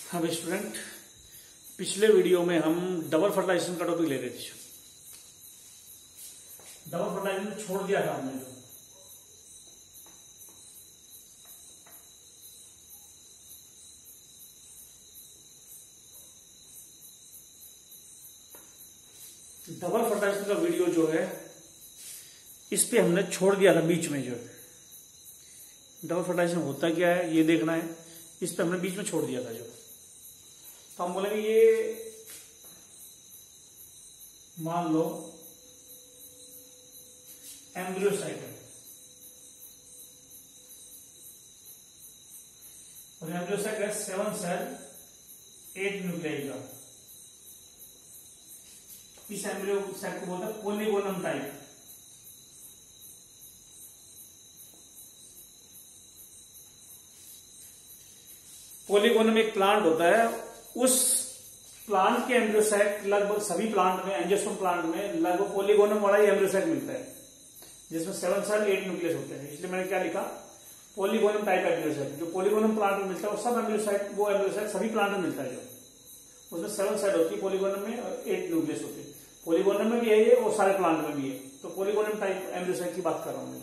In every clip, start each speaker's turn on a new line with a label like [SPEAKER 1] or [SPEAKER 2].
[SPEAKER 1] हाँ स्टूडेंट, पिछले वीडियो में हम डबल फर्टिलाइजेशन का टॉपिक ले रहे थे। डबल फर्टिलाइजेशन छोड़ दिया था हमने। डबल फर्टिलाइजेशन का वीडियो जो है इस पे हमने छोड़ दिया था बीच में। जो है डबल फर्टिलाइजेशन होता क्या है ये देखना है, इस पे हमने बीच में छोड़ दिया था। जो तो हम बोलेंगे ये मान लो एम्ब्रियो साइट है और एम्ब्रियो साइट है 7 सेल 8 न्यूक्लियाई का। इस एम्ब्रियो साइट को बोलते हैं पॉलीगोनम टाइप। पॉलीगोनम एक प्लांट होता है, उस प्लांट के एम्ब्रियोसाइट लगभग सभी प्लांट में, एंजियोस्पर्म प्लांट में लगभग पॉलीगोनम वाला ही एम्ब्रियोसाइट मिलता है, जिसमें 7 सेल 8 न्यूक्लियस होते हैं। इसलिए मैंने क्या लिखा, पॉलीगोनम टाइप एम्ब्रियोसाइट। जो पॉलीगोनम प्लांट में मिलता है वो सब एम्ब्रियोसाइट, वो एम्ब्रियोसाइट सभी प्लांट में मिलता है। जो उसमें 7 सेल होती है पॉलीगोनम में और 8 न्यूक्लियस होते हैं। पॉलीगोनम में भी है ये और सारे प्लांट में भी है। तो पॉलीगोनम टाइप एम्ब्रियोसाइट की बात कर रहा हूं मैं।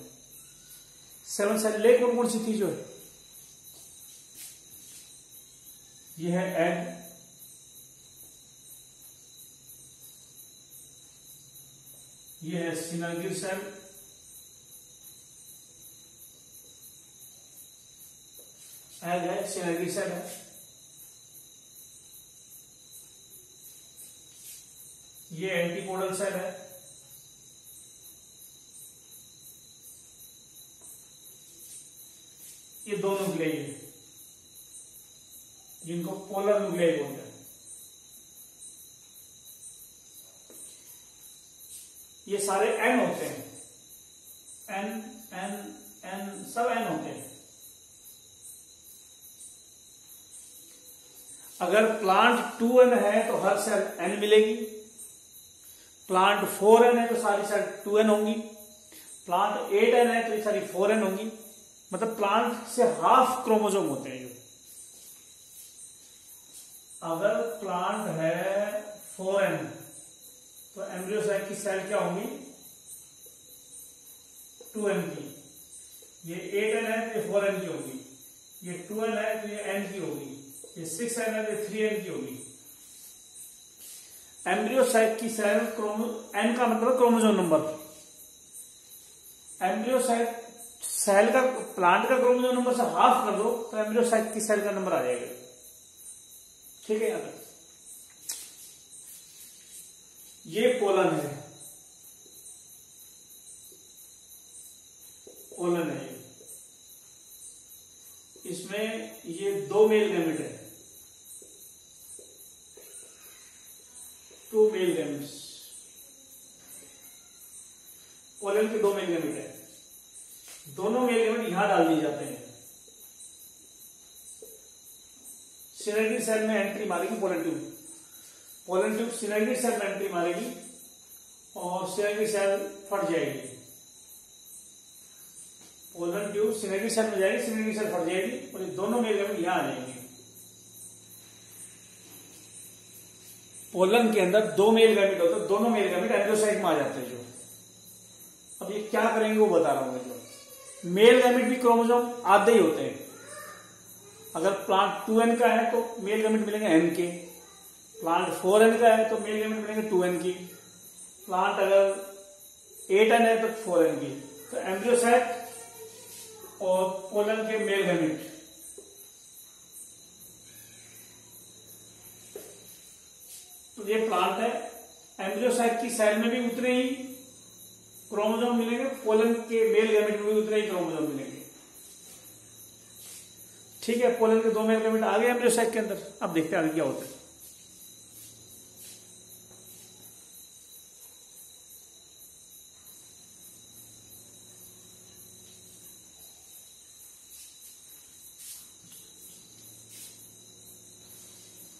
[SPEAKER 1] 7 सेल ले कौन सी थी? जो है ये है एग, ये है सिनर्गिड सेल, एग है, सिनर्गिड सेल है, ये एंटीपोडल सेल है, ये दो न्यूक्लियाई है जिनको पोलर न्यूक्लियाई बोलते हैं। ये सारे एन होते हैं, एन एन एन सब एन होते हैं। अगर प्लांट 2n है तो हर सेल n मिलेगी। प्लांट 4n है तो सारी सेल 2n होंगी। प्लांट 8n है तो ये सारी 4n होंगी। मतलब प्लांट से हाफ क्रोमोसोम होते हैं। अगर प्लांट है 4n तो एम्ब्रियोसाइट की सेल क्या होंगी? 2n की। ये 8n है तो ये 4n की होगी। ये 2n है तो ये n की होगी। ये 6n है तो ये 3n की होगी। एम्ब्रियोसाइट की सेल n का मतलब क्रोमोसोम नंबर। एम्ब्रियोसाइट सेल का, प्लांट का क्रोमोसोम नंबर से हाफ कर दो तो एम्ब्रियोसाइट की सेल का नंबर आ जाएगा। ठीक है, यहां ये पोलन है, पोलन है। इसमें ये 2 मेल गैमेट है, 2 मेल गैमेट्स। पोलन के 2 मेल गैमेट है। दोनों मेल गैमेट यहां डाल दिए जाते हैं। सिनर्गिड सेल में एंट्री मारेगी pollen tube. Pollen tube synergid cell में एंट्री मारेगी और सिनर्गिड सेल फट जाएगी। पोलन ट्यूब सिनर्गिड सेल में जाएगी, सिनर्गिड सेल फट जाएगी और ये दोनों मेल गैमेट यहां आ जाएंगे। पोलन के अंदर 2 मेल गैमेट होते हैं, दोनों मेल गैमेट एम्ब्रियोसाइट में आ जाते हैं। जो अब ये क्या करेंगे वो बता रहा हूं मैं। जो मेल गैमेट भी क्रोमोसोम आधे ही होते हैं। अगर प्लांट 2n का है तो मेल गैमेट मिलेंगे n के। प्लांट 4n का है तो मेल गैमेट मिलेंगे 2n की। प्लांट अगर 8n है तो 4n की। तो एम्ब्रियोसाइट और पोलन के मेल गैमेट तो ये प्लांट है। एम्ब्रियोसाइट की सेल में भी उतने ही क्रोमोसोम मिलेंगे, पोलन के मेल गैमेट में भी उतने ही क्रोमोसोम मिलेंगे। ठीक है, पोलन के 2 मेल गैमेट आ गए एम्ब्रियोसाइट के अंदर। अब देखते हैं आगे क्या होता है।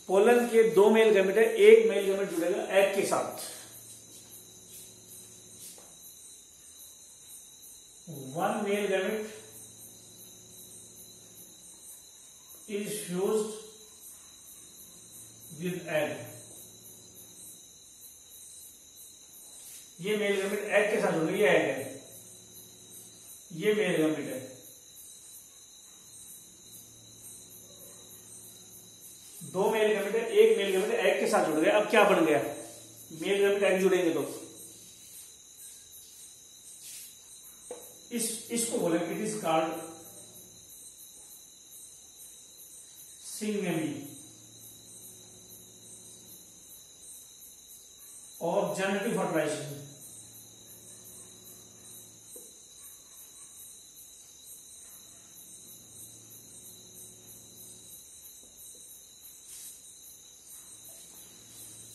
[SPEAKER 1] पोलन के 2 मेल गैमेट है, एक मेल गैमेट जुड़ेगा एग के साथ। 1 male gamete is fused with egg. ये मेल गैमेट एग के साथ जुड़ गई, ये एग है, ये मेल गैमेट है। दो मेल गैमेट है, एक मेल गैमेट एग के साथ जुड़ गया। अब क्या बन गया, मेल गैमेट एग जुड़ेंगे तो इसको बोलेंगे, इट इज कॉल्ड सिंगेमी और जेनेटिक फर्टिलाइजेशन।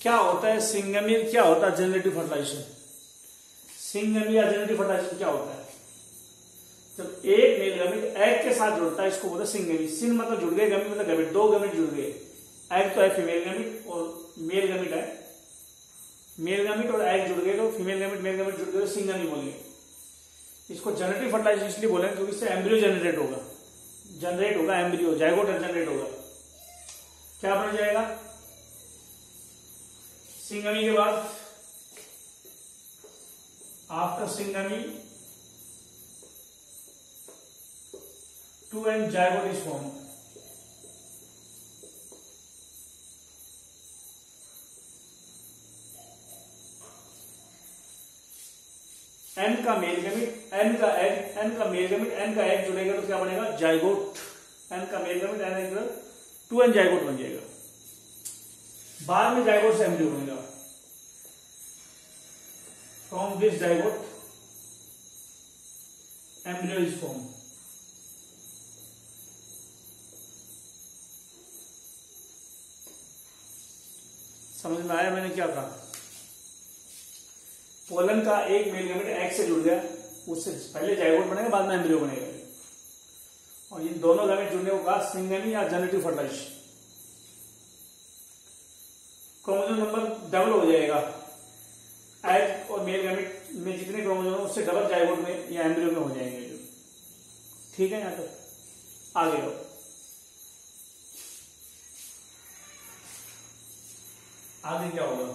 [SPEAKER 1] क्या होता है सिंगेमी, क्या होता है जेनेटिक फर्टिलाइजेशन? सिंगेमी या जेनेटिक फर्टिलाइजेशन क्या होता है? जब एक मेल गैमेट एग के साथ जुड़ता है, इसको बोलते हैं सिंगेमी। सिंग मतलब जुड़ गए, गैमेट मतलब गैमेट, दो गैमेट जुड़ गए। एग तो है फीमेल गैमेट और मेल गैमेट है, मेल गैमेट और एग जुड़ गए तो फीमेल गैमेट मेल गैमेट जुड़ गए तो सिंगेमी बोलेंगे। इसको जेनेटिक फर्टिलाइजेशन इसलिए बोलेंगे क्योंकि इससे एम्ब्रियो जनरेट होगा, एम्ब्रियो जाइगोट जनरेट होगा। क्या बन जाएगा सिंगेमी के बाद? After syngamy 2 and zygote is form. N का मेल गैमेट, एन का एग, एन का मेल गैमेट, एन का एग जुड़ेगा तो क्या बनेगा? जाइगोट। एन का male gamete, n egg 2 and zygote बन जाएगा। बाद में जाइगोट से एम्ब्रियो बनेगा। From this zygote embryo is form. समझ में आया मैंने क्या कहा? पोलन का एक मेल गैमेट एग से जुड़ गया, उससे पहले जाइगोट बनेगा, बाद में एम्ब्रियो बनेगा, और इन दोनों गैमेट जुड़ने को कहा सिंगेमी या genetic fertilization. Chromosome number double हो जाएगा, एग और मेल गैमेट में जितने क्रोमोसोम है उससे डबल जाइगोट में या एम्ब्रियो में हो जाएंगे। ठीक है, यहां तक आगे लो। आगे क्या होगा?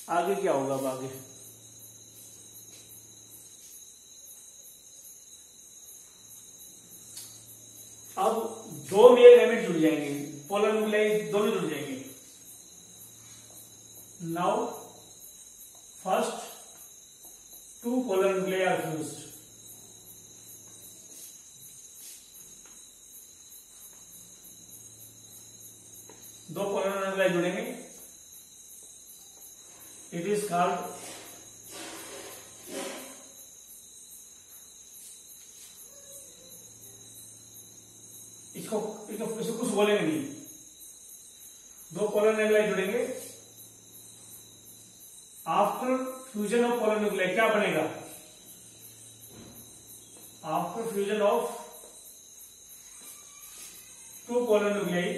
[SPEAKER 1] आगे क्या होगा? अब आगे अब दो मेल गैमेट जुड़ जाएंगे, पोलर न्यूक्लियाई दोनों जुड़ जाएंगे। Now first 2 polar nuclei are fused. दो पोलर न्यूक्लियाई जुड़ेंगे, इट इज कॉल्ड इसको कुछ बोलेंगे नहीं। दो पोलर न्यूक्लियाई जुड़ेंगे, after fusion of polar nuclei क्या बनेगा? After fusion of 2 polar nuclei,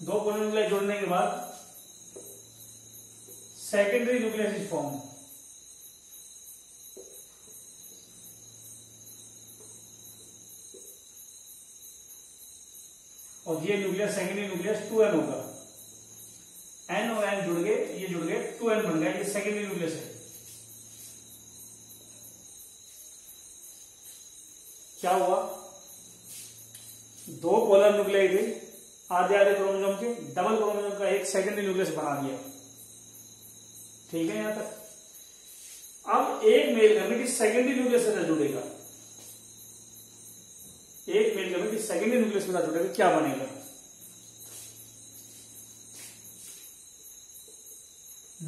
[SPEAKER 1] दो पोलर न्यूक्लियाई जोड़ने के बाद सेकेंडरी न्यूक्लियस इज फॉर्म। और ये न्यूक्लियस सेकेंडरी न्यूक्लियस 2n होगा। n और n जुड़ गए, ये जुड़ गए 2n बन गया, ये सेकेंडरी न्यूक्लियस है। क्या हुआ? दो पोलर न्यूक्लियाई थे, आधे आधे क्रोमोसोम के, डबल क्रोमोसोम का एक सेकेंडरी न्यूक्लियस बना दिया। ठीक है, यहां तक। अब एक मेल गैमेट इस सेकेंडरी न्यूक्लियस के साथ जुड़ेगा, एक मेल गैमेट इस सेकेंडरी न्यूक्लियस के साथ जुड़ेगा, क्या बनेगा?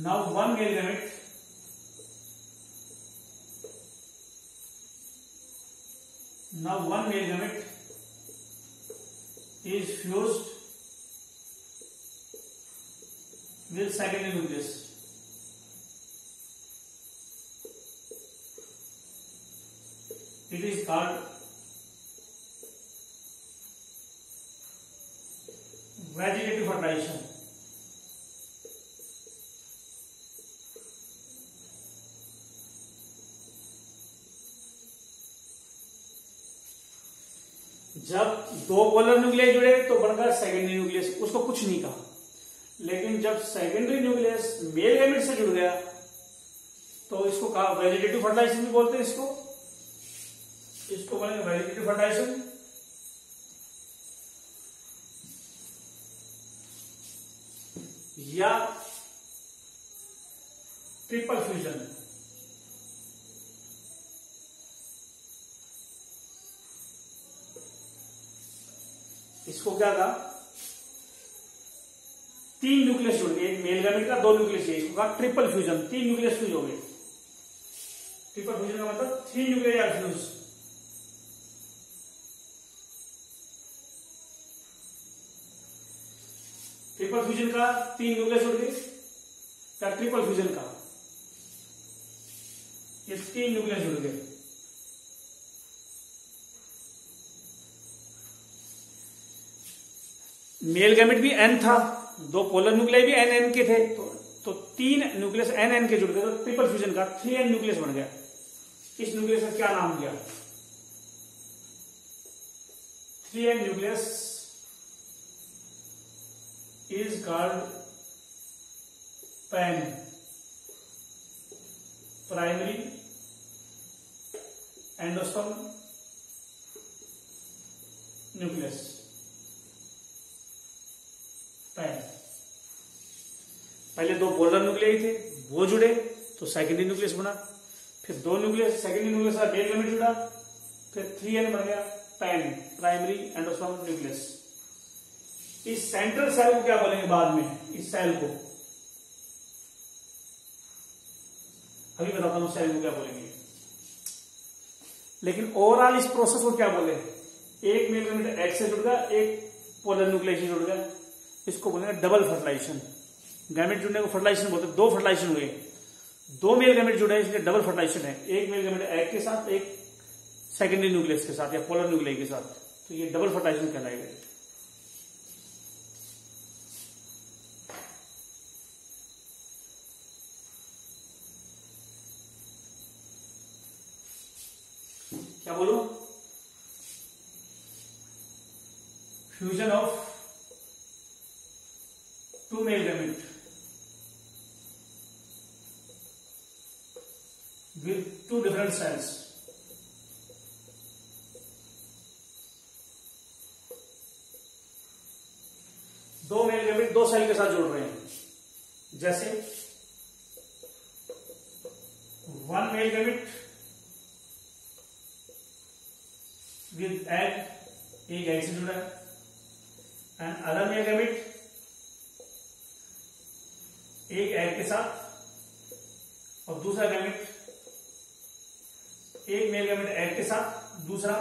[SPEAKER 1] Now one male gamete is fused with secondary nucleus. It is called vegetative fertilization. जब दो पोलर न्यूक्लियस जुड़े तो बनकर सेकेंडरी न्यूक्लियस, उसको कुछ नहीं कहा। लेकिन जब सेकेंडरी न्यूक्लियस मेल गैमेट से जुड़ गया तो इसको कहा वेजिटेटिव फर्टिलाइजेशन भी बोलते हैं। इसको बोलेंगे वेजिटेटिव फर्टिलाइजेशन या ट्रिपल फ्यूजन। इसको क्या कहा, तीन न्यूक्लियस जुड़ गए, एक मेल गैमेट का, दो न्यूक्लियस है, इसको कहा ट्रिपल फ्यूजन, तीन न्यूक्लियस फ्यूज हो गए। ट्रिपल फ्यूजन का मतलब three nucleus are fuse. Triple fusion का तीन न्यूक्लियस जुड़ गए, क्या ट्रिपल फ्यूजन का ये तीन न्यूक्लियस जुड़ गए। मेल गैमेट भी एन था, दो पोलर न्यूक्लियाई भी एन एन के थे, तो तीन न्यूक्लियस एन एन के जुड़ गए, तो ट्रिपल फ्यूजन का 3n न्यूक्लियस बन गया। इस न्यूक्लियस का क्या नाम दिया, 3n nucleus is called pan primary endosperm nucleus. Pan, पहले दो पोलर न्यूक्लियाई थे, वो जुड़े तो सेकेंडरी न्यूक्लियस बना, फिर दो न्यूक्लियस सेकेंडरी न्यूक्लियस का मेल गैमेट जुड़ा, फिर 3n बन गया पैन प्राइमरी एंडोस्पर्म न्यूक्लियस। इस सेंट्रल सेल को क्या बोलेंगे बाद में, इस सेल को अभी बताता हूं सेल को क्या बोलेंगे। लेकिन ओवरऑल इस प्रोसेस को क्या बोले, एक मेल गैमेट X से जुड़ गया, एक पोलर न्यूक्लियस से जुड़ गया, इसको बोलेंगे डबल फर्टिलाइजेशन। गैमेट जुड़ने को फर्टिलाइजेशन बोलते हैं, दो फर्टिलाइजेशन हुए, दो मेल गैमेट जुड़े इसलिए डबल फर्टिलाइजेशन है। एक मेल गैमेट एग के साथ, एक सेकेंडरी न्यूक्लियस के साथ या पोलर न्यूक्लियस के साथ, तो ये डबल फर्टिलाइजेशन कहलाएगा। क्या बोलो, fusion of two male gamete with two different cells। दो मेल गैमेट दो सेल के साथ जुड़ रहे हैं, जैसे one male gamete with egg, एक एग से जुड़ा है, एंड अदर मेल गैमेट एक एग के साथ और दूसरा गैमेट, एक मेल गैमेट एग के साथ, दूसरा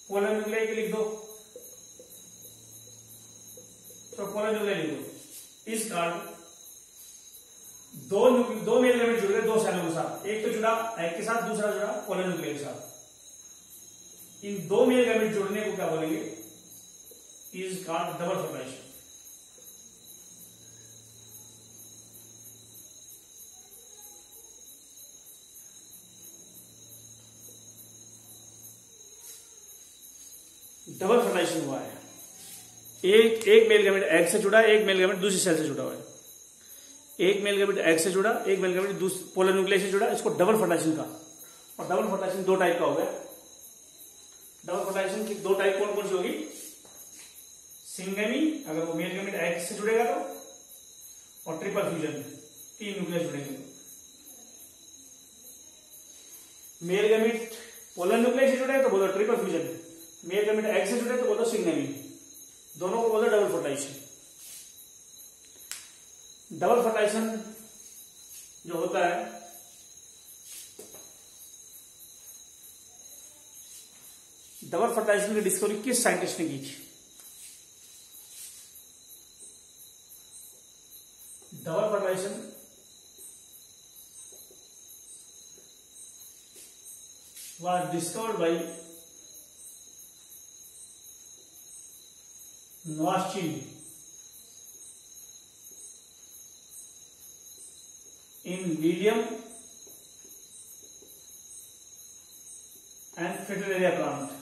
[SPEAKER 1] पोलर न्यूक्लियाई के लिख दो, तो पोलर न्यूक्लियाई लिख दो। इस कारण दो मेल गैमेट जुड़ गए दो सेलों के साथ, एक तो जुड़ा एग के साथ, दूसरा जुड़ा पोलर न्यूक्लियाई के साथ। इन दो मेल गैमेट जुड़ने को क्या बोलेंगे, is called double fertilization. Double fertilization हुआ है, एक मेल गैमेट एग से जुड़ा, एक मेल गैमेट दूसरी सेल से जुड़ा हुआ है, एक मेल गैमेट एग से जुड़ा, एक मेल गैमेट पोलर न्यूक्लियस से जुड़ा, इसको डबल फर्टिलाइजेशन का। और डबल फर्टिलाइजेशन दो टाइप का हो गया। डबल फर्टिलाइजेशन की दो टाइप कौन कौन सी होगी, सिंगेमी अगर वो मेल गैमेट एग से जुड़ेगा तो, और ट्रिपल फ्यूजन तीन न्यूक्लियस जुड़ेंगे। मेल गैमेट पोलर न्यूक्लियस से जुड़े तो बोलो triple fusion, male gamete egg से जुड़े तो बोलो सिंगेमी, दोनों को बोलो डबल फर्टिलाइजेशन। डबल फर्टिलाइजेशन जो होता है डबल फर्टिलाइजेशन की डिस्कवरी किस साइंटिस्ट ने की थी, double fertilisation was discovered by Nawaschin in Lilium and Fritillaria plant.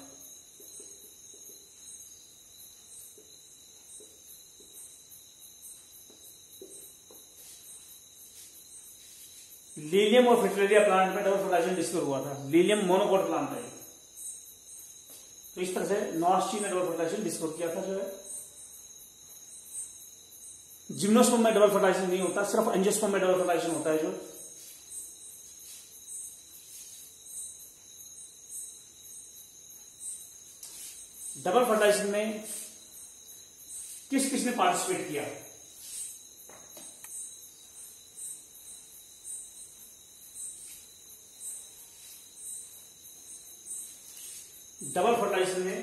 [SPEAKER 1] Lilium और फ्रिटिलेरिया प्लांट में डबल फर्टिलाइजेशन डिस्कवर हुआ था। लीलियम मोनोकोट प्लांट है, तो इस तरह से नोआस्चिन ने डबल फर्टिलाइजेशन डिस्कवर किया था। जो है जिम्नोस्पर्म में डबल फर्टिलाइजेशन नहीं होता, सिर्फ एंजियोस्पर्म में डबल फर्टिलाइजेशन होता है। जो डबल फर्टिलाइजेशन में किस किसने पार्टिसिपेट किया? डबल फर्टिलाइजेशन में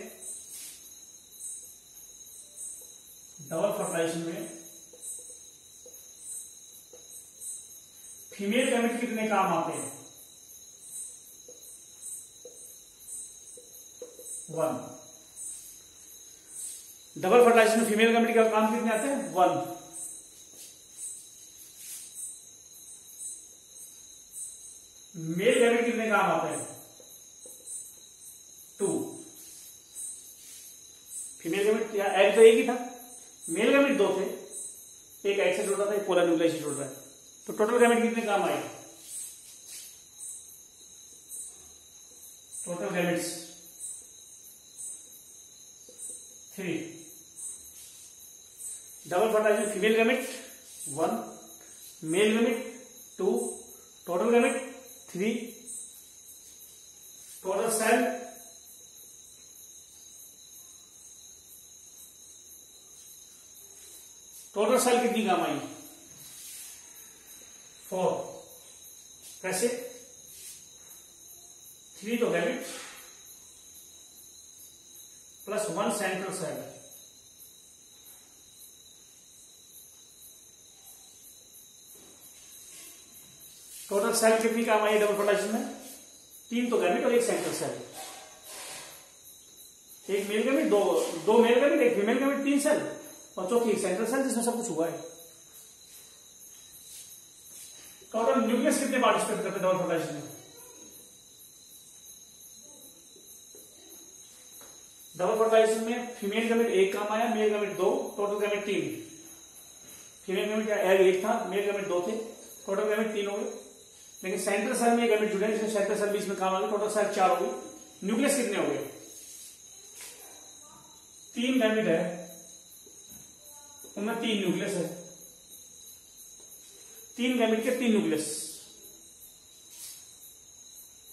[SPEAKER 1] फीमेल गैमेट कितने काम आते हैं? 1। डबल फर्टिलाइजेशन में फीमेल गैमेट का काम कितने आते हैं? 1। मेल गैमेट कितने काम आते हैं? 2। फीमेल गैमेट या एग तो एक ही था, मेल गैमेट 2 थे, एक एग से जुड़ रहा था, एक पोलर न्यूक्लियस से जुड़ रहा है, तो टोटल गैमेट कितने काम आए? Total gametes 3। Double fertilization female gamete 1, male gamete 2, total gamete 3, total cell कितनी काम आई? 4। कैसे? 3 तो gamete plus 1 central cell. Total cell कितनी काम आई डबल फर्टिलाइजेशन में? 3 तो गैमेट और 1 सेंट्रल सेल। एक मेल गैमेट, दो मेल गैमेट, एक फीमेल गैमेट, 3 सेल, और चौथी एक सेंट्रल सेल जिसमें सब कुछ हुआ है। टोटल न्यूक्लियस कितने पार्टिसिपेट करते हैं डबल फर्टिलाइजेशन में? डबल फर्टिलाइजेशन में फीमेल गैमेट 1 काम आया, mail gamete 2, total gamete 3। Female gamete का एग 1 था, मेल गैमेट 2 थे, टोटल गैमेट 3 हो गए। लेकिन सेंट्रल सेल में गैमेट जुड़े, जिसमें सेंट्रल सेल बीच में काम आ गया, टोटल सेल 4 हो गई। न्यूक्लियस कितने हो गए? 3 गैमेट है, उनमें 3 न्यूक्लियस है। 3 गैमेट के 3 न्यूक्लियस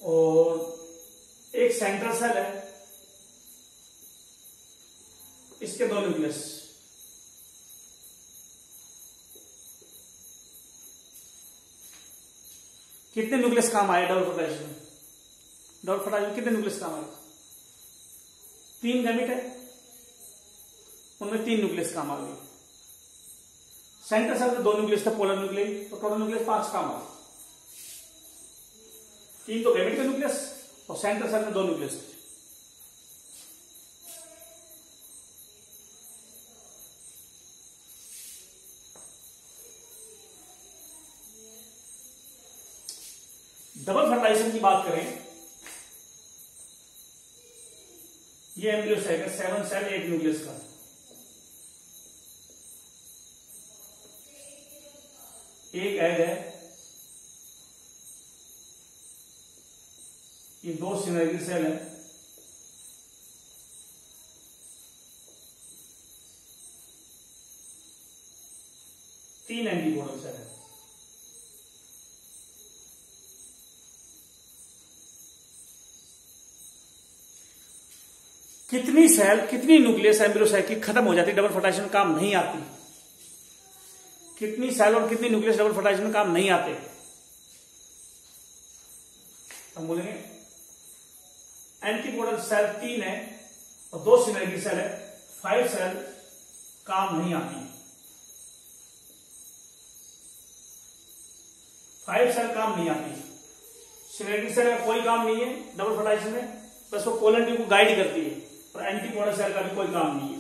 [SPEAKER 1] और एक सेंट्रल सेल है, इसके 2 न्यूक्लियस। कितने न्यूक्लियस काम आए डबल फर्टिलाइजेशन में? डबल फर्टिलाइजेशन कितने न्यूक्लियस काम आए? 3 गैमेट है, उनमें 3 न्यूक्लियस काम आ गए। सेंट्रल सेल में 2 न्यूक्लियस थे, पोलर न्यूक्लियस, तो टोटल न्यूक्लियस 5 काम आ गए। 3 तो गैमेट के न्यूक्लियस और सेंट्रल सेल में 2 न्यूक्लियस थे। डबल फर्टिलाइजेशन की बात करें, ये एम्ब्रियो सेल है, 7 सेल 8 न्यूक्लियस का। एक एग है, ये 2 सिनर्जी सेल है, तीन एंटीपोडल सेल है। कितनी सेल, कितनी न्यूक्लियस एम्ब्रियो साइट की खत्म हो जाती, डबल फर्टिलाइजेशन काम नहीं आती? कितनी सेल और कितनी न्यूक्लियस डबल फर्टिलाइजेशन में काम नहीं आते? हम बोलेंगे एंटीपोडल सेल 3 है और 2 सिनर्जी सेल है, 5 सेल काम नहीं आती। 5 सेल काम नहीं आती। सिनर्जी सेल का कोई काम नहीं है डबल फर्टिलाइजेशन में, बस वो कोलन ट्यूब को गाइड करती है, और एंटीपोडल सेल का भी कोई काम नहीं है।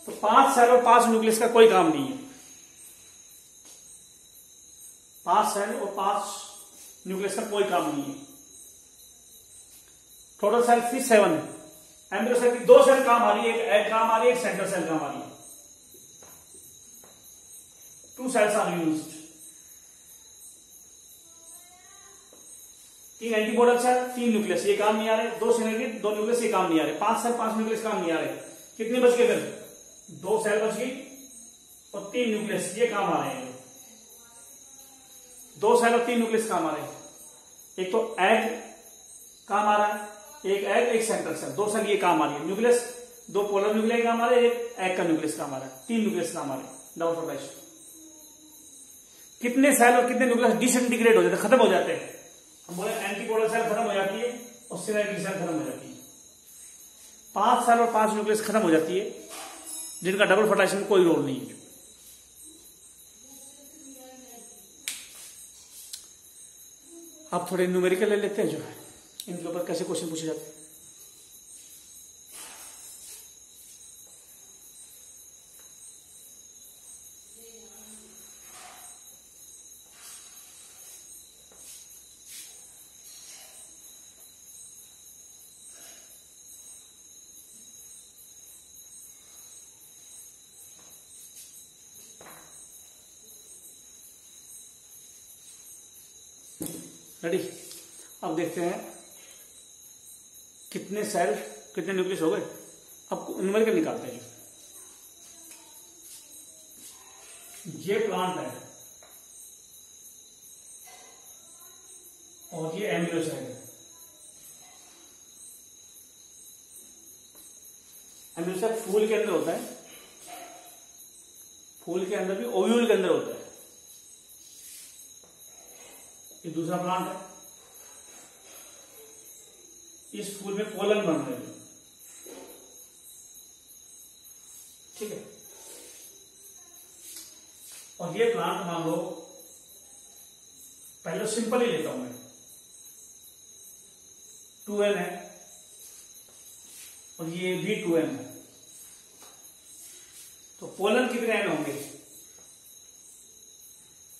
[SPEAKER 1] तो 5 सेल और 5 न्यूक्लियस का कोई काम नहीं है। 5 सेल और 5 न्यूक्लियस का कोई काम नहीं है। टोटल सेल 7 है। एम्ब्रियो सेल की 2 सेल काम आ रही है, एक एग काम आ रही है, एक सेंट्रल सेल काम आ रही है। 2 cells are used. 3 antipodal cell, 3 nucleus, ये काम नहीं आ रहे। 2 सिनेरिट, 2 न्यूक्लियस, ये काम नहीं आ रहे। 5 सेल 5 न्यूक्लियस काम नहीं आ रहे। कितने बच गए फिर? 2 सेल बच गई और 3 न्यूक्लियस, ये काम आ रहे हैं। 2 सेल और 3 न्यूक्लियस काम आ रहे हैं। एक तो एग काम आ रहा है, एक एग एक सेंट्रल सेल, 2 सेल ये काम आ रही है। न्यूक्लियस 2 पोलर न्यूक्लियस काम आ रहे हैं, एक एग का न्यूक्लियस काम आ रहा है, 3 न्यूक्लियस काम आ रहे हैं। डबल फर्टाइजेशन। कितने सेल और कितने न्यूक्लियस डिसइंटीग्रेट हो जाते हैं, खत्म हो जाते हैं। हम बोले एंटीपोलर सेल खत्म हो जाती है और सिनेरिक सेल खत्म हो जाती है। 5 सेल और 5 न्यूक्लियस खत्म हो जाती है, जिनका डबल फर्टाइजेशन में कोई रोल नहीं है। अब थोड़े न्यूमेरिकल ले लेते हैं जो है, इनके ऊपर कैसे क्वेश्चन पूछे जाते हैं। रेडी? अब देखते हैं कितने सेल कितने न्यूक्लियस हो गए। अब न्यूमेरिकल निकालते हैं। ये प्लांट है और ये एम्ब्रियो सेल है। एम्ब्रियो सेल फूल के अंदर होता है, फूल के अंदर भी ओव्यूल के अंदर होता है। ये दूसरा प्लांट है, इस फूल में पोलन बन रहे हैं। ठीक है। और ये प्लांट मान लो, पहले सिंपल ही लेता हूं मैं, 2n है और ये भी 2n है। तो पोलन कितने n होंगे?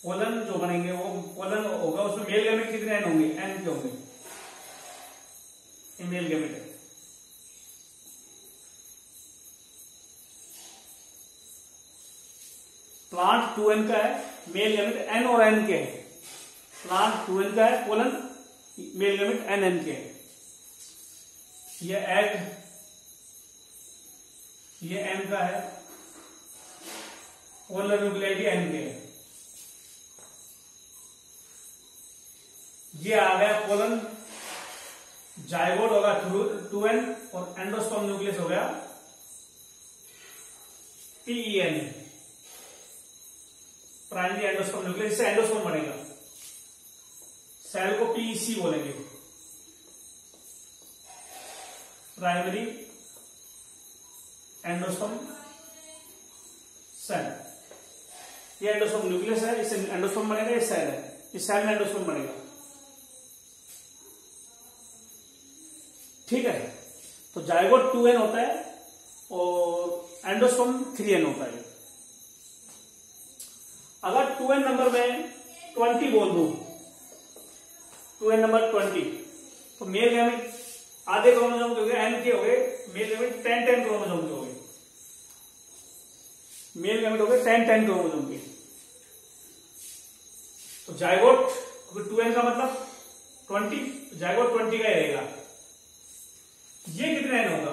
[SPEAKER 1] पोलन जो बनेंगे वो पोलन होगा, उसमें मेल गैमेट कितने n होंगे? n के होंगे। ये मेल गैमेट है। प्लांट 2n का है, मेल गैमेट n और n के है। प्लांट 2n का है, पोलन मेल गैमेट n के है। ये एग, ये n का है, पोलर न्यूक्लियरिटी n के है। ये आ गया पोलन, जाइगोट होगा 2n और एंडोस्पर्म न्यूक्लियस हो गया PEN, प्राइमरी एंडोस्पर्म न्यूक्लियस। इससे एंडोस्पर्म बनेगा। सेल को PEC बोलेंगे, प्राइमरी एंडोस्पर्म सेल। ये एंडोस्पर्म न्यूक्लियस है, इससे एंडोस्पर्म बनेगा। ये सेल है, इस सेल में एंडोस्पर्म बनेगा। ठीक है। तो जाइगोट 2n होता है और एंडोस्पर्म 3n होता है। अगर 2n नंबर में 20 बोल दूं, 2n नंबर 20, तो मेल गैमेट आधे क्रोमोसोम के हो गए, n के हो गए, मेल गैमेट 10 क्रोमोसोम के हो गए। मेल गैमेट हो गए 10 क्रोमोसोम के। तो जाइगोट 2n का मतलब 20, जाइगोट 20 का ही रहेगा। ये कितना n होगा?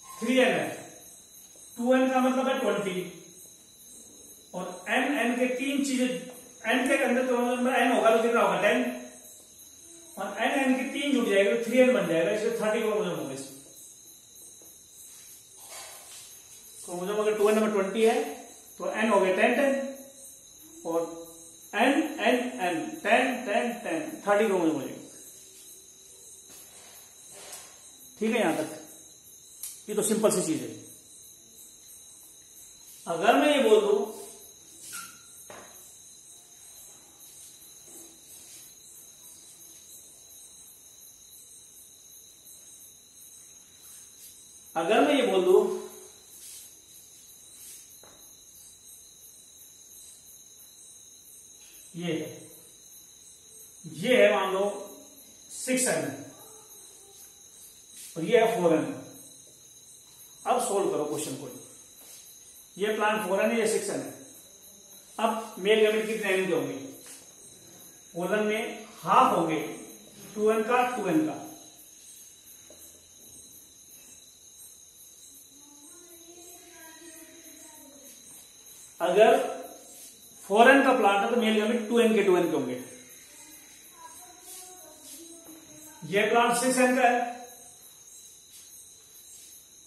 [SPEAKER 1] 3n है। 2n का मतलब है 20 और n के 3 चीजें, n के अंदर क्रोमोसोम में n होगा तो कितना होगा? 10 और n के 3 जुड़ जाएगा तो 3n बन जाएगा। इसलिए 30 क्रोमोसोम होंगे। क्रोमोसोम अगर 2n नंबर 20 है तो n हो गए 10 और n 10 30 क्रोमोसोम हो जाएगा। ठीक है। यहां तक ये तो सिंपल सी चीज है। अगर मैं ये बोल दूं अगर मैं ये बोल दूं ये है मान लो 6n और ये है 4n। अब सोल्व करो क्वेश्चन को। ये प्लांट 4n है, ये 6n है। अब मेल गैमेट कितने एन के होंगे? पोलन में हाफ होंगे 2n का 2n का। अगर 4n का प्लांट है तो मेल गैमेट 2n के होंगे। ये प्लांट 6n का है।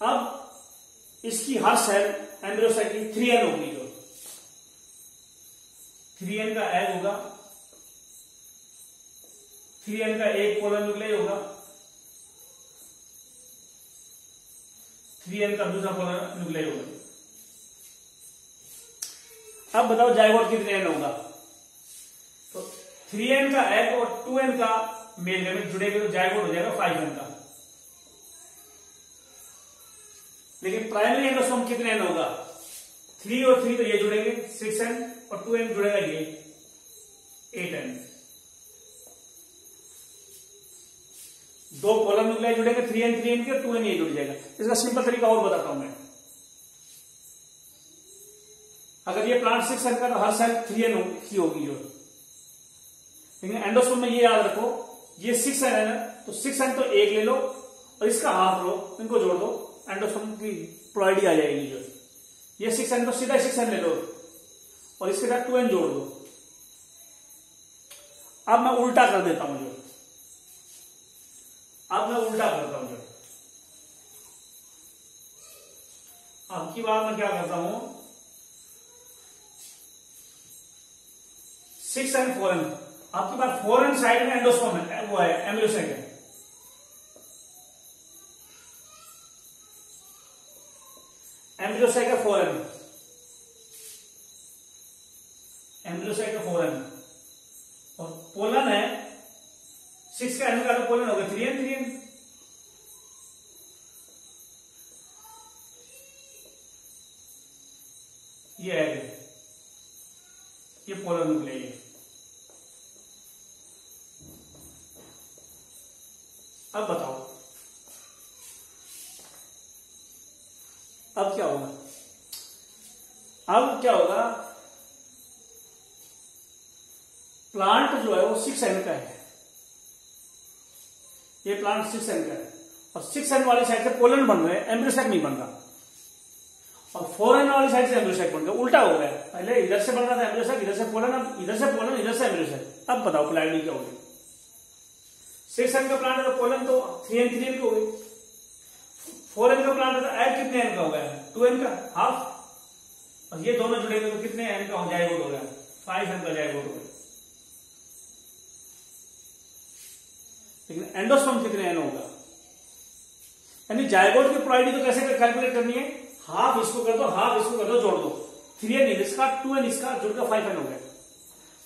[SPEAKER 1] अब इसकी हर सेल एम्ब्रियो सेल की 3n होगी, जो 3n का एग होगा, 3n का एक पोलर न्यूक्लियस होगा, 3n का दूसरा पोलर न्यूक्लियस होगा। अब बताओ जाइगोट कितने एन होगा? तो 3n का एग और 2n का मेल गैमेट जुड़ेंगे तो जाइगोट हो जाएगा 5n का। लेकिन प्राइमरी एंडोस्पर्म कितने एन होगा? 3 और 3 तो ये जुड़ेंगे 6n और 2n जुड़ेगा ये 8n। दो पोलर न्यूक्लियस जुड़ेंगे 3n के, 2n ये जुड़ जाएगा। इसका सिंपल तरीका और बताता हूं मैं। अगर ये प्लांट 6n का तो हर सेल 3n की होगी जो। लेकिन एंडोस्पर्म में ये याद रखो, ये 6n है ना, तो 6n तो एक ले लो और इसका हाफ लो, इनको जोड़ दो, एंडोस्पर्म की प्लॉइडी आ जाएगी जो। ये 6n तो सीधा 6n ले लो और इसके साथ 2n जोड़ दो। अब मैं उल्टा कर देता हूं जो। अब मैं उल्टा करता हूं जो। अब की बार मैं क्या करता हूं, 6n 4n। आपके पास 4n साइड में एंडोस्पर्म है, वो है एम्ब्रियोसाइट है। एम्ब्रियोसाइट का 4n, एम्ब्रियोसाइट का 4n और पोलन है 6 का एन का तो पोलन होगा 3n। ये है, ये पोलर न्यूक्लियस है। अब बताओ अब क्या होगा? अब क्या होगा, प्लांट जो है वो 6n का है। ये प्लांट 6n का है और 6n वाली साइड से पोलन बन रहे हैं, एम्ब्रियोसाइट नहीं बन रहा। और 4n वाली साइड से एम्ब्रियोसाइट बन रहा, उल्टा हो गया। पहले इधर से बन रहा था एम्ब्रियोसाइट, इधर से पोलन, अब इधर से पोलन, इधर से एम्ब्रियोसाइट। अब बताओ प्लॉइडी क्या होगी? 6n का प्लांट है तो पोलन तो 3n की हो गई। 4n का प्लांट है तो एग कितने n का हो गया? 2n का हाफ। और ये दोनों जुड़ेंगे तो कितने n का हो जाएगा? हो गया 5n का जाइगोट हो गया। लेकिन एंडोस्पर्म कितने n होगा? यानी जाइगोट की प्लॉइडी तो कैसे कैलकुलेट करनी है? हाफ इसको कर दो, हाफ इसको कर दो, जोड़ दो। 3n इसका, 2n इसका, जुड़कर 5n हो गया।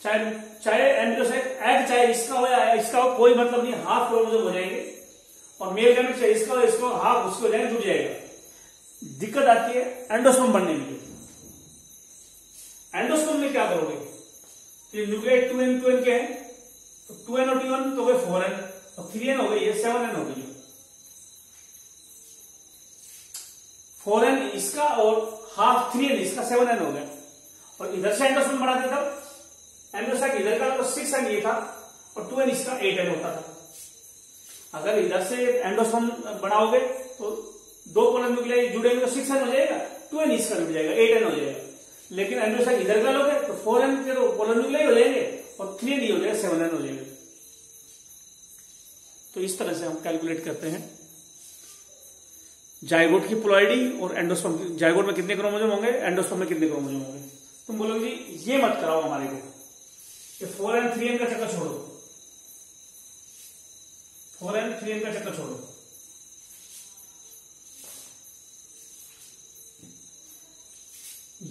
[SPEAKER 1] चाहे एम्ब्रियोसाइट एग चाहे इसका हो या इसका हो, कोई मतलब नहीं, हाफ क्रोमोसोम हो जाएंगे। और मेल गैमेट चाहे इसका हो, इसको हाफ उसको हो जाएगा, जुड़ जाएगा। दिक्कत आती है एंडोस्पर्म बनने में। एंडोस्पर्म में क्या करोगे? तो न्यूक्लियस 2n के हैं, तो 2n और 2n तो गए 4n और 3n हो गई, ये 7n हो गई। 4n इसका और हाफ 3n इसका, 7n हो गया। और इधर से एंडोस्पर्म बना देता, एम्ब्रियोसाइट इधर का तो 6n ये था और 2n इसका 8n होता था। अगर इधर से एंडोस्पर्म बनाओगे तो दो पोलर न्यूक्लियस जुड़ेंगे तो 6n हो जाएगा, 2n इसका जुड़ जाएगा, 8n हो जाएगा। लेकिन एम्ब्रियोसाइट इधर का लोगे तो 4n के तो पोलर न्यूक्लियस हो जाएंगे और 3n हो जाएगा, 7n हो जाएगा। तो इस तरह से हम कैलकुलेट करते हैं जाइगोट की प्लॉइडी और एंडोस्पर्म की। जाइगोट में कितने क्रोमोसोम होंगे, एंडोस्पर्म में कितने क्रोमोसोम होंगे। तुम बोलोगे जी ये मत कराओ हमारे को, ये 4n 3n का चक्कर छोड़ो, 4n 3n का चक्कर छोड़ो।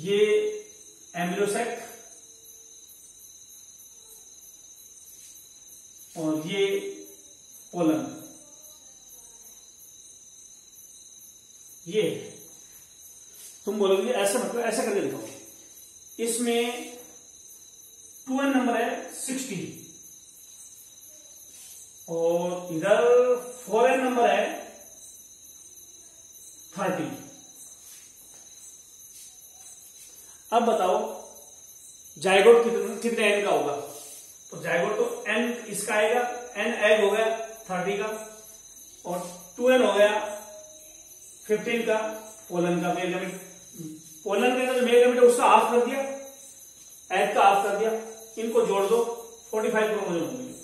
[SPEAKER 1] ये एम्ब्रियोसाइट और ये पोलन, ये तुम बोलोगे ऐसे मतलब ऐसे करके दिखाओ। इसमें 2n नंबर है 60 और इधर 4n नंबर है 30। अब बताओ जाइगोट कितने n का होगा? तो जाइगोट तो n इसका आएगा, n एग हो गया 30 का और 2n हो गया 15 का पोलन का मेल गैमेट। पोलन के अंदर मेल गैमेट उसका हाफ कर दिया, एग का हाफ कर दिया, इनको जोड़ दो 45 क्रोमोसोम होंगे।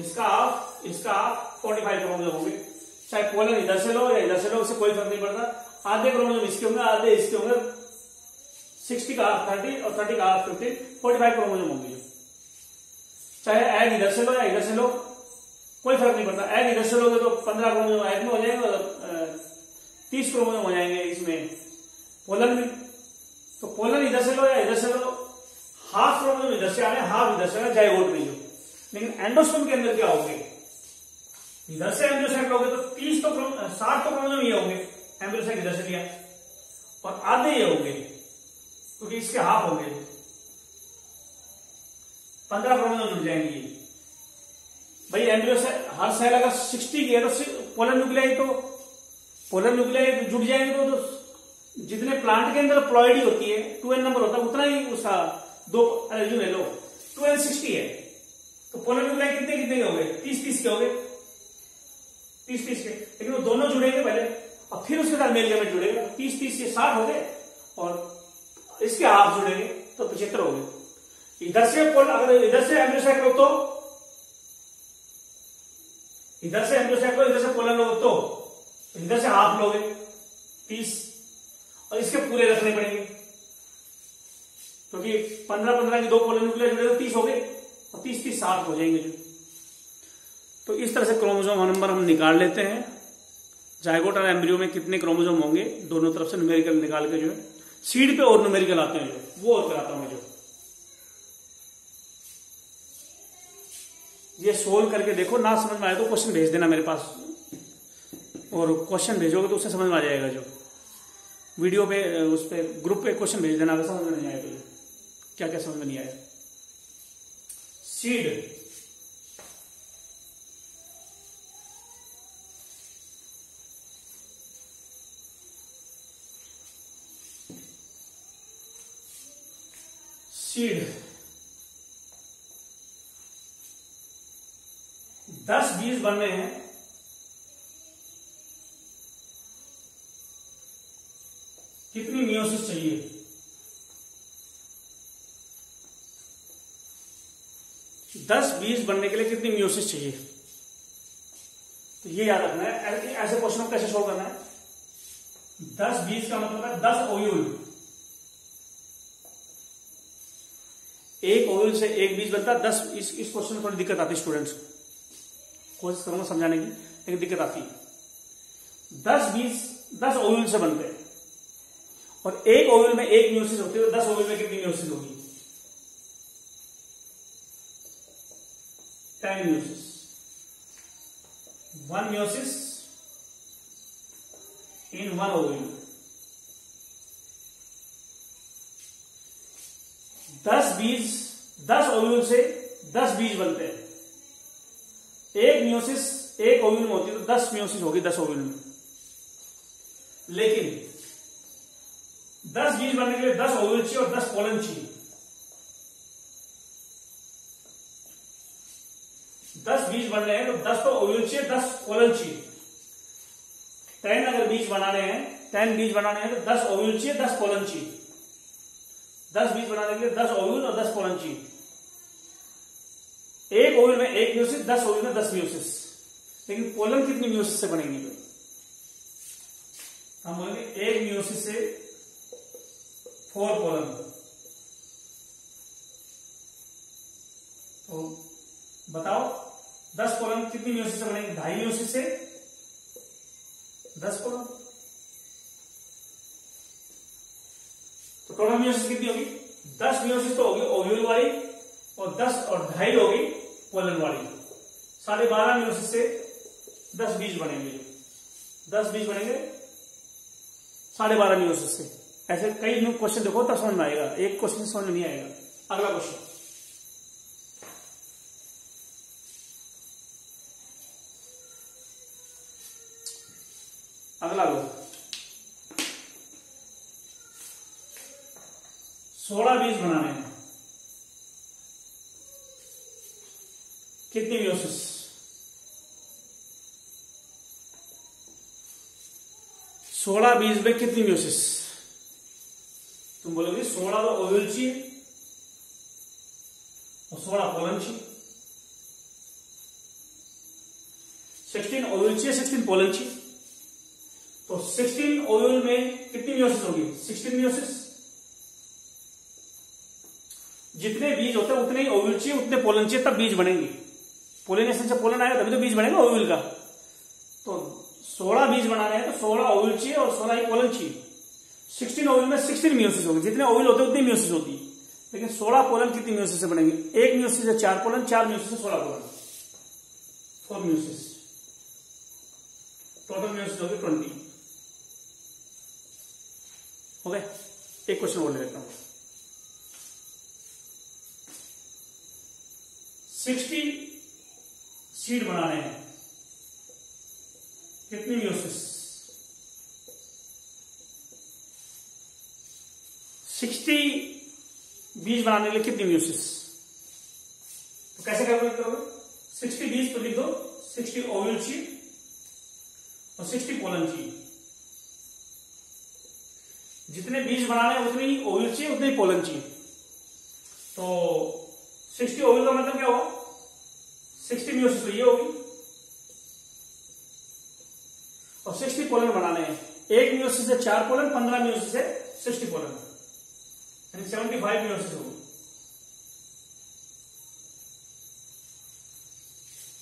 [SPEAKER 1] इसका हाफ 45 क्रोमोसोम होंगे। चाहे पोलन इधर से लो या इधर से लो, उससे कोई फर्क नहीं पड़ता। आधे क्रोमोसोम इसके होंगे, आधे इसके होंगे। 60 का हाफ 30 और 30 का हाफ 15, 45 क्रोमोसोम होंगे। चाहे एग इधर से लो या इधर से लो, कोई फर्क नहीं पड़ता। एग इधर से लोगे तो 15 क्रोमोसोम एग में हो जाएंगे और 30 क्रोमोसोम हो जाएंगे इसमें पोलन में। तो पोलन इधर से लो या इधर से लो, हाफ क्रोमोसोम इधर से आ रहे हैं, हाफ इधर से आ रहे हैं, जाइगोट में जो। लेकिन एंडोस्पर्म के अंदर क्या होंगे? इधर से एम्ब्रियो साइक लोगे तो 60 तो क्रोमोसोम ये होंगे, एम्ब्रियो साइक इधर से लिया, और आधे ये होंगे क्योंकि इसके हाफ होंगे, 15 क्रोमोसोम जुड़ जाएंगे। भाई एम्ब्रियो से हर सेल अगर 60 की है तो पोलर न्यूक्लियाई जुड़ जाएंगे तो जितने प्लांट के अंदर प्लॉइडी होती है 2n नंबर होता है उतना ही उसका दो ले लो 2n 60 है तो पोलर न्यूक्लियाई कितने के हो गए? 30 के हो गए, 30 के। लेकिन वो दोनों जुड़ेंगे पहले और फिर उसके साथ मेल गैमेट जुड़ेगा। 30 के 60 हो गए और इसके हाफ जुड़ेंगे तो 75 हो गए। इधर से अगर इधर से एम्ब्रियो साइक लो तो इधर से एम्ब्रियो साइक लो, इधर से पोलर लो तो इधर से हाफ लोगे 30 और इसके पूरे रखने पड़ेंगे क्योंकि 15 की दो पोलर न्यूक्लियर जुड़े तो 30 हो गए और 30 60 हो जाएंगे जो। तो इस तरह से क्रोमोसोम नंबर हम निकाल लेते हैं। जाइगोट और एम्ब्रियो में कितने क्रोमोसोम होंगे दोनों तरफ से न्यूमेरिकल निकाल के जो है सीड पे और न्यूमेरिकल आते हैं जो वो और कराता हूं मैं जो। ये सोल्व करके देखो, ना समझ में आए तो क्वेश्चन भेज देना मेरे पास और क्वेश्चन भेजोगे तो उससे समझ में आ जाएगा जो। वीडियो पे उस पे ग्रुप पे क्वेश्चन भेज देना अगर समझ में नहीं आए तो क्या क्या समझ में नहीं आया। सीड सीड 10 बीज बनने हैं, कितनी मियोसिस चाहिए? दस बीज बनने के लिए कितनी मियोसिस चाहिए? तो ये याद रखना है। ऐसे क्वेश्चन को कैसे सोल्व करना है? 10 बीज का मतलब है 10 ओव्यूल। एक ओव्यूल से एक बीज बनता है 10। इस क्वेश्चन में थोड़ी दिक्कत आती है स्टूडेंट्स को, कोशिश करूंगा समझाने की लेकिन दिक्कत आती है। 10 बीज 10 ओव्यूल से बनते हैं और एक ओव्यूल में एक मियोसिस होती है तो 10 ओव्यूल में कितनी मियोसिस होगी? 10 मियोसिस। 1 मियोसिस इन 1 ओव्यूल। 10 ओव्यूल से 10 बीज बनते हैं। एक मियोसिस एक ओव्यूल में होती है तो 10 मियोसिस होगी 10 ओव्यूल में। लेकिन 10 बीज बनने के लिए 10 ओव्यूल चाहिए और 10 पोलन चाहिए। 10 बीज बनने हैं तो 10 तो ओव्यूल चाहिए 10 पोलन चाहिए। 10 अगर बीज बनाने हैं 10 बीज बनाने हैं तो 10 ओव्यूल चाहिए 10 पोलन चाहिए। 10 बीज बनाने के लिए 10 ओव्यूल और 10 पोलन चाहिए। एक ओव्यूल में एक मियोसिस, 10 ओव्यूल में 10 मियोसिस। लेकिन पोलन कितनी मियोसिस से बनेंगे? हम बोलेंगे एक मियोसिस से 4 पोलन। तो बताओ 10 पोलन कितनी मियोसिस से बनेंगे? 2.5 मियोसिस से 10 पोलन। तो टोटल मियोसिस कितनी होगी? 10 मियोसिस तो होगी ओव्यूल वाली और 10 और 2.5 होगी पोलन वाली। 12.5 मियोसिस से 10 बीज बनेंगे। 10 बीज बनेंगे 12.5 मियोसिस से। ऐसे कई क्वेश्चन देखो तब समझ में आएगा, एक क्वेश्चन समझ में नहीं आएगा। अगला क्वेश्चन 16 बीज बनाने हैं, कितनी मियोसिस? 16 बीज में कितनी मियोसिस? तुम बोलोगे 16 तो ओव्यूल चाहिए और 16 पोलन चाहिए। 16 ओव्यूल चाहिए, 16 पोलन चाहिए। तो 16 ओव्यूल में कितनी मियोसिस होगी? 16 मियोसिस। जितने बीज होते हैं उतने ही ओव्यूल चाहिए, उतने पोलन चाहिए, तब बीज बनेंगे। पोलिनेशन से पोलन आएगा तभी तो बीज बनेगा ओव्यूल का। तो 16 बीज बनाने हैं तो 16 ओव्यूल चाहिए और 16 ही पोलन चाहिए। 16 ओव्यूल में 16 मियोसिस होगी, जितने ओव्यूल होते हैं उतनी मियोसिस होती है। लेकिन 16 पोलन कितनी मियोसिस से बनेंगे? एक मियोसिस से 4 पोलन, 4 मियोसिस से 16 पोलन, 4 मियोसिस। टोटल मियोसिस होगी 20। हो गए? एक क्वेश्चन और ले लेता हूं। 60 सीड बनाने हैं, कितनी मियोसिस? 60 बीज बनाने के लिए कितनी मियोसिस? तो कैसे कैलकुलेट करोगे? 60 बीज तो लिख दो, 60 ओव्यूल चाहिए और 60 पोलन चाहिए। जितने बीज बनाने हैं उतने ही ओव्यूल चाहिए, उतने ही पोलन चाहिए। तो 60 ओव्यूल का मतलब क्या होगा? 60 मियोसिस तो ये होगी और 60 पोलन बनाने हैं। एक मियोसिस से 4 पोलन, 15 मियोसिस से 60 पोलन, यानी 75 मियोसिस होगी।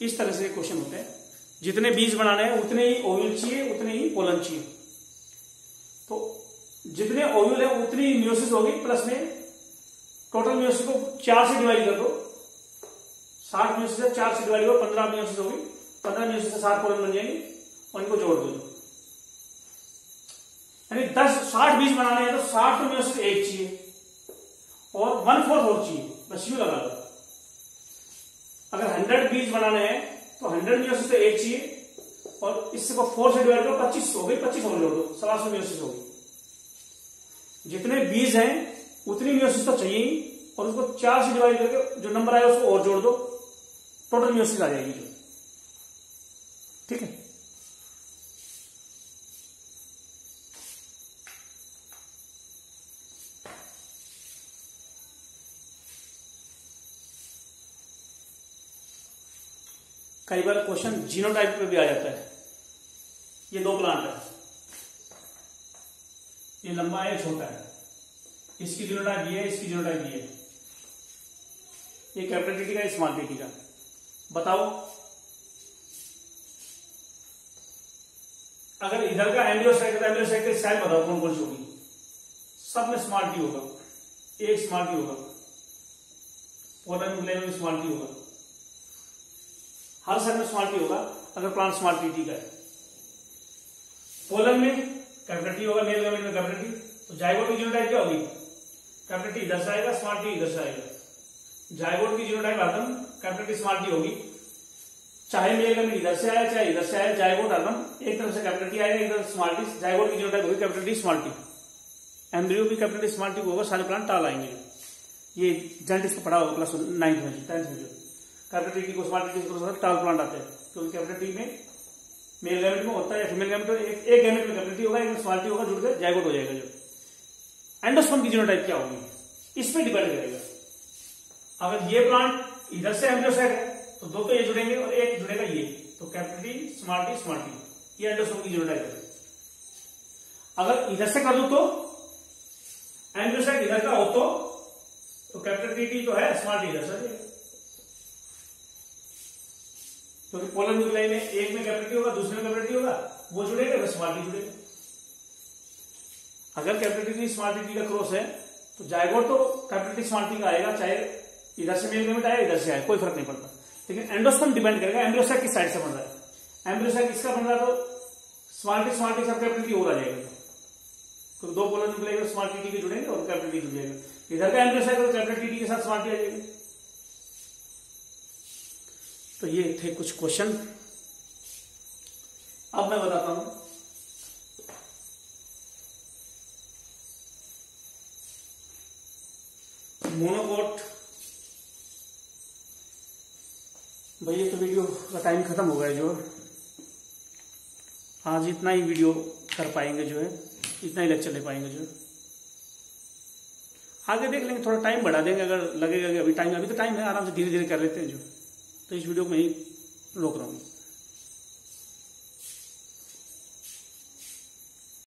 [SPEAKER 1] इस तरह से क्वेश्चन होते हैं। जितने बीज बनाने हैं उतने ही ओव्यूल चाहिए, उतने ही पोलन चाहिए। तो जितने ओव्यूल है उतनी मियोसिस होगी, प्लस में टोटल मियोसिस को 4 से डिवाइड कर दो। 60 मियोसिस है, 4 से डिवाइड हो 15 मियोसिस होगी। 15 मियोसिस से 7 पोलन बन जाएंगे और इनको जोड़ दो। यानी 60 बीज बनाने हैं तो 60 तो मियोसिस एक चाहिए और 1/4 और चाहिए, बस यूं लगा लो। अगर 100 बीज बनाने हैं तो 100 मियोसिस तो एक चाहिए और इससे को 4 से डिवाइड करो, 25 हो गई, 25 और जोड़ दो, 700 मियोसिस होगी। जितने बीज हैं उतनी मियोसिस तो चाहिए ही और उसको 4 से डिवाइड करके जो नंबर आया उसको और जोड़ दो, टोटल मियोसिस आ जाएगी। ठीक है? कई बार क्वेश्चन जीनोटाइप पे भी आ जाता है। ये 2 प्लांट है, ये लंबा है, छोटा है, इसकी जीनोटाइप ये है, इसकी जीनोटाइप ये है। ये कैपिटल टीटी का, स्मॉल टीटी का। बताओ अगर इधर का एम्ब्रियोसाइट का एम्ब्रियोसाइट की साइज बताओ कौन कौन सी होगी? सब में स्मॉल टी होगा, एक स्मॉल टी होगा, पोलन न्यूक्लियस में स्मॉल टी होगा, हर सेल में स्मॉल टी होगा अगर प्लांट स्मॉल टी का है। पोलन में कैपिटल टी होगा, मेल गैमेट में कैपिटल टी। तो जाइगोट की जीनोटाइप क्या होगी? कैपिटल टी इधर से आएगा, स्मॉल टी इधर से आएगा। जाइगोट की जीनोटाइप हरदम कैपिटल टी स्मॉल टी होगी, चाहे मेल गैमेट इधर से आया चाहे इधर से आया। जाइगोट हरदम एक तरफ से कैपिटल टी आएगा, एक तरफ स्मॉल टी। जाइगोट की जीनोटाइप होगी capital T small T. Embryo भी कैपिटल टी स्मॉल टी होगा, सारे प्लांट टाल आएंगे। ये जेनेटिक्स को पढ़ा होगा क्लास 9th में 10th में। जो कैपिटल टी को स्मॉल टी को टाल प्लांट आते हैं क्योंकि कैपिटल टी में मेल गैमेट में होता है या फीमेल गैमेट में एक गैमेट में कैपिटल टी होगा, एक में स्मॉल टी होगा, जुड़ कर जाइगोट हो जाएगा। जो एंडोस्पर्म की जीनोटाइप क्या होगी इस पे डिपेंड करेगा। अगर ये प्लांट इधर से एम्ब्रियोसाइट है तो 2 तो ये जुड़ेंगे और एक जुड़ेगा ये, तो कैपिटल टी स्मॉल टी, ये एंडोस्पर्म की जीनोटाइप है। अगर इधर से कर दो तो एम्ब्रियोसाइट इधर का हो तो कैपिटल टी जो है स्मॉल टी इधर से, क्योंकि पोलन न्यूक्लियाई में एक में कैपिटल टी होगा, दूसरे में कैपिटल टी होगा, वो जुड़ेगा वह स्मॉल टी जुड़ेगा। अगर कैपिटल टी स्मॉल टी का क्रॉस है तो जाइगोट तो कैपिटल टी स्मॉल टी का आएगा, चाहे इधर से मेल गैमेट आए इधर से आए, कोई फर्क नहीं पड़ता। लेकिन एंडोस्पर्म डिपेंड करेगा एम्ब्रियोसाइट किस साइड से बन रहा है। एम्ब्रियोसाइट किसका बन रहा है तो स्मॉल टी सब कैपिटल टी हो जाएगा, तो 2 पोलन न्यूक्लियाई स्मॉल टी के जुड़ेंगे और कैपिटल टी जुड़ जाएगा। इधर का एम्ब्रियोसाइट तो कैपिटल टी के साथ स्मॉल टी आ जाएगा। तो ये थे कुछ क्वेश्चन। अब मैं बताता हूं मोनोकोट। भैया तो वीडियो का टाइम खत्म हो गया, जो आज इतना ही वीडियो कर पाएंगे, जो है इतना ही लेक्चर ले पाएंगे। जो आगे देख लेंगे, थोड़ा टाइम बढ़ा देंगे अगर लगेगा कि अभी तो टाइम है, आराम से धीरे धीरे कर लेते हैं। जो तो इस वीडियो में ही रोक रहा हूँ।